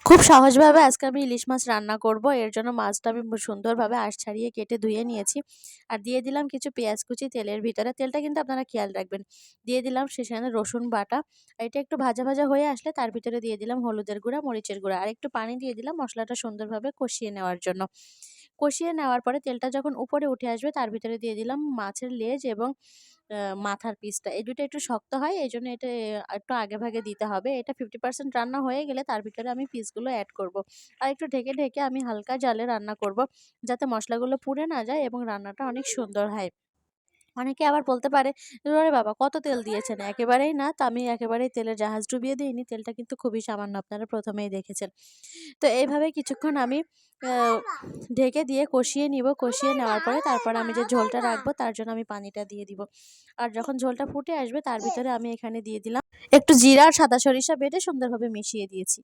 খুব সহজভাবে আজকে আমি ইলিশ মাছ রান্না করব। এর জন্য মাছটা আমি সুন্দরভাবে আঁশ ছাড়িয়ে কেটে ধুয়ে নিয়েছি। আর দিয়ে দিলাম কিছু পেঁয়াজ কুচি তেলের ভিতরে। তেলটা কিন্তু আপনারা খেয়াল রাখবেন। দিয়ে দিলাম সেখানে রসুন বাটা। এটা একটু ভাজা, ভাজা হয়ে আসলে তার ভিতরে দিয়ে দিলাম হলুদের গুঁড়া, মরিচের গুঁড়া আর একটু পানি দিয়ে দিলাম মসলাটা সুন্দরভাবে কষিয়ে নেওয়ার জন্য। কষিয়ে নেওয়ার পরে তেলটা যখন উপরে উঠে আসবে তার ভিতরে দিয়ে দিলাম মাছের লেজ এবং আ মাথার পিসটা। এই ২ টা একটু শক্ত হয়, এজন্য এটা একটু আগে-ভাগে দিতে হবে। এটা 50% রান্না হয়ে গেলে তার ভিতরে আমি পিসগুলো এড করব। আর একটু ঢেকে, ঢেকে আমি হালকা জালে রান্না করব, যাতে মসলাগুলো পুড়ে না যায় এবং রান্নাটা অনেক সুন্দর হয়। অনেকে আবার বলতে পারে, "ওরে বাবা! কত তেল দিয়েছেন?" একেবারেই না। তো আমি একেবারেই তেলের জাহাজ ডুবিয়ে দেইনি। তেলটা কিন্তু খুবই সামান্য, আপনারা ১ম এই দেখেছেন। তো এইভাবে কিছুক্ষণ আমি আ ঢেকে দিয়ে কষিয়ে নিব। কষিয়ে নেওয়ার পরে তারপরে আমি যে ঝোলটা রাখবো তার জন্য আমি পানিটা দিয়ে দিব। আর যখন ঝোলটা ফুটে আসবে তার ভিতরে আমি এখানে দিয়ে দিলাম একটু জিরা আর সাদা সরিষা বেটে সুন্দরভাবে মিশিয়ে দিয়েছি।